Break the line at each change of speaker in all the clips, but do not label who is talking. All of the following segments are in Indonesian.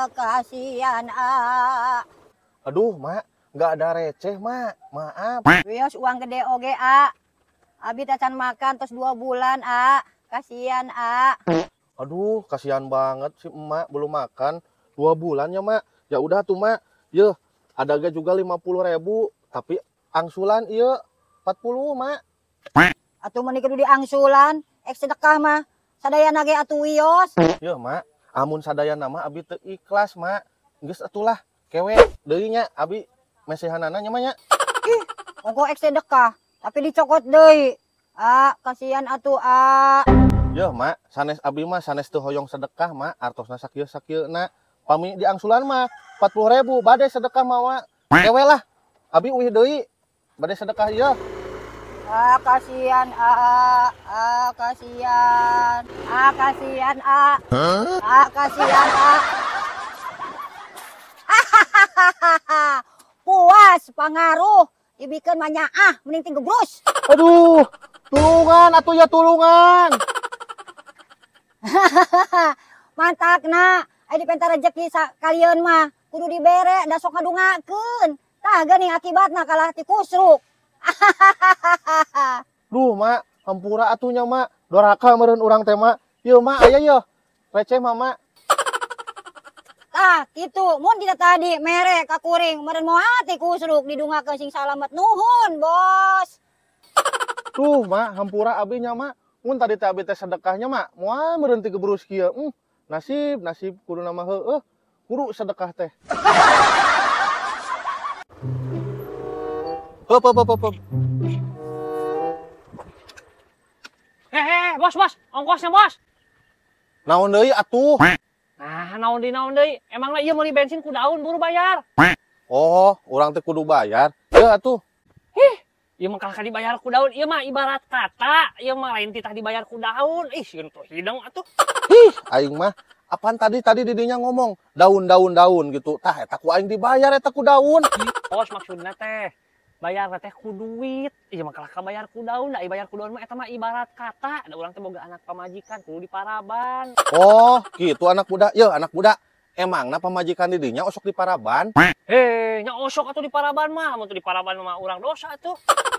kasihan
Aduh, Mak, nggak ada receh, Mak. Maaf.
Wios uang gede oge Abi tacan makan terus 2 bulan kasihan
Aduh, kasihan banget si Emak belum makan 2 bulan ya, Mak. Ya udah tuh, Mak. Yeuh, ada ga juga 50.000, tapi angsulan iya 40, Mak.
atuh meuni kudu diangsulan sedekah mah sadayana ge atuh wios.
Ya, Mak. Amun sadayana mah abi teu ikhlas, Mak. Geus atulah kewe deui nya abi mesehanana nya mah nya.
Ih, monggo sedekah tapi dicokot deui. Kasihan atuh
Ya, Mak, sanes abi mah sanes teu hoyong sedekah, Mak. Artosna sakieu-sakieuna. Pami diangsulan mah 40.000 bade sedekah mah, Mak. Kewe lah. Abi uih deui bade sedekah ieu.
Kasihan kasihan kasihan kasihan puas pangaruh dibikin manya mending tinggal gebrus.
Aduh, tulungan atuh ya tulungan.
Mantakna aya dipenta rezeki kalian mah kudu dibere da sok ngadungakeun tah geuning akibatna kalah ti kusruk.
Duh, Mak, hampura atunya, Mak. Doraka meureun urang teh, Mak. Yeuh, Mak, aya yeuh. Receh mah, Mak.
Tah kitu mun dina tadi mere ka kuring meureun moal ti kusruk didungakeun sing salamet nuhun, Bos.
Duh, Mak, hampura abi nya, Mak. Mun tadi teh abi teh sedekahnya, Mak. Moal meureun ti gebrus kieu. Nasib kudu mah heueuh. Kudu sedekah teh. Hop.
Bos, ongkosnya, Bos.
Naon deui atuh?
Nah, naon deui. Emangna ieu meuli bensin ku daun buru bayar.
Oh, urang teh kudu bayar. Ya atuh.
Ieu mah kalka dibayar ku daun, ieu mah ibarat kata, ieu mah lain titah dibayar ku daun. Ih, sieun tuh hidang atuh.
Aing mah apaan tadi didinya ngomong daun gitu. Tah eta ku aing dibayar eta ku daun.
Bos, maksudna teh bayar teh ku duit. Ieu mah kalka bayar ku daun, da bayar ku daun mah eta mah ibarat kata. Da urang teh boga anak pamajikan kudu diparaban.
Oh, gitu anak muda. Yeuh, anak muda. Emangna pamajikan didinya osok diparaban?
Nya osok atuh diparaban mah, mun teu diparaban mah urang dosa atuh.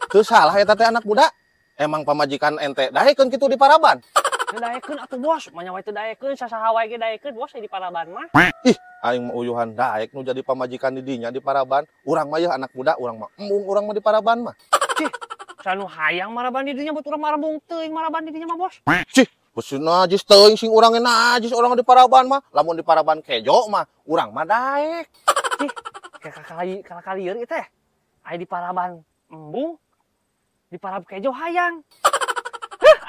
Teu salah eta teh anak muda. Emang pamajikan ente daekeun kitu diparaban?
Teu daekeun atuh, Bos. Manya wae teu daekeun, sasaha wae ge daekeun, Bos, di paraban mah.
Ih, aing mah uyuhan daek nu jadi pamajikan didinya diparaban. Urang mah yeuh anak muda, urang mah embung urang mah diparaban mah.
Cih, sanu hayang maraban didinya buat urang marabung teuing maraban didinya mah, Bos.
Cih, beusi najis teuing sing urang najis urang diparaban mah. Lamun diparaban kejo mah urang mah daek.
Cih, kali ieu teh. Aya diparaban embung, diparab kejo hayang.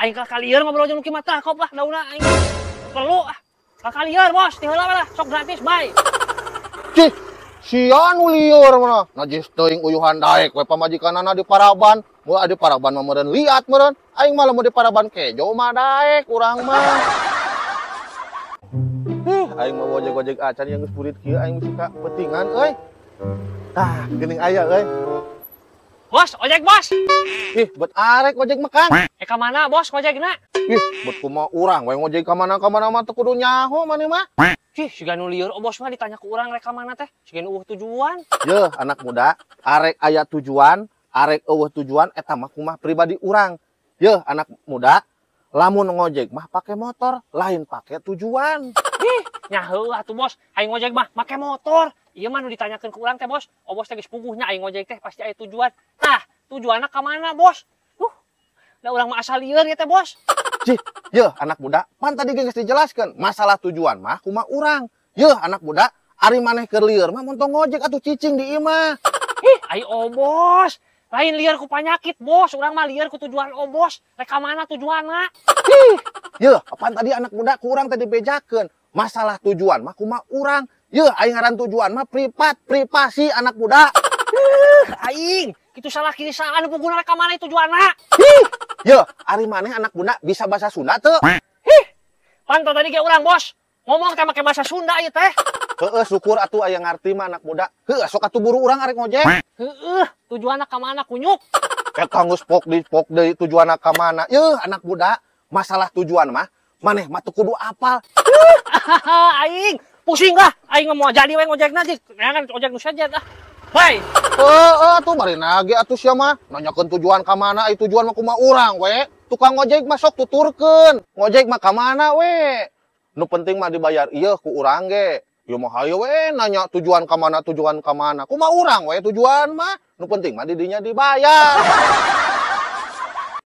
Aing kakalieur ngobrol jeung nu kieu mah tah kop lah dauna aing. Perlu kakalieur, Bos, ti heula lah, sok gratis bae.
Cih, sia nu lieur mah. Najis teuing uyuhan daek we pamajikanana diparaban. Mun adi paraban mah meureun liat meureun. Aing mah lamun diparaban kejo mah daek urang mah. Aing mah gojek acan yang geus purit kieu aing mesti ka peutingan euy. Tah, geuning aya euy.
Bos, ojek, Bos.
Ih, bet arek ojek mah Kang.
Ka mana, Bos, ngojekna?
Ih, bet kumaha urang we ngojek ka mana-mana mah teu kudu nyaho maneh mah.
Cih, siga nu lieur Bos mah ditanya ke urang rek ka mana teh? Siga nu eueuh tujuan.
Yeuh, anak muda, arek aya tujuan, arek eueuh tujuan eta mah kumaha pribadi urang. Yeuh, anak muda, lamun ngojek mah pake motor, lain pake tujuan.
Nya heueuh atuh, Bos. Aing ngojek mah make motor. Ieu mah nu ditanyakeun ku urang teh, Bos. Oh, Bos teh geus puguhnya aing ngojek teh pasti aya tujuan. Tah, tujuanna ka mana, Bos? Da urang mah asal lieur ya teh, Bos.
Cih, yeuh anak muda, pan tadi geus dijelaskeun, masalah tujuan mah kumaha urang. Yeuh anak muda, ari maneh keur lieur mah mun tong ngojek atuh cicing di ieu mah.
Ayo, Bos. Lain lieur ku panyakit, Bos. Urang mah lieur ku tujuan, Bos. Rek ka mana tujuanna?
Yeuh, apaan tadi anak muda ku urang teh dibejakeun. Masalah tujuan mah kumaha urang. Yeuh, aing ngaran tujuan mah privasi anak muda.
Aing, kitu salah kirisaan puguna rek ka mana tujuanna?
Yeuh, ari maneh anak muda bisa bahasa Sunda teu?
Pantau tadi ge urang, Bos. Ngomong teh make bahasa Sunda ieu teh.
Heueuh, syukur atuh aya ngarti mah anak muda. Heueuh, sok atuh buru urang arek ngojek.
Heueuh, tujuanna ka mana kunyuk?
Eta geus pok deui tujuanna ka mana. Yeuh, anak muda, masalah tujuan mah maneh mah teu kudu apal.
Aing, Pusing lah. Aing mau jadi we ngojek nanti. Jangan ojek nu saja dah. Bye.
Tuh bari nage atuh sia mah. Nanyakeun tujuan ka mana, ai tujuan mah kumaha urang we. Tukang ngojek mah sok tuturkeun. Ngojek mah ka mana we? Nu penting mah dibayar ieu ku urang ge. Ieu mah hayu we nanya tujuan ka mana, tujuan ka mana. Kumaha urang we tujuan mah. Nu penting mah di dinya dibayar.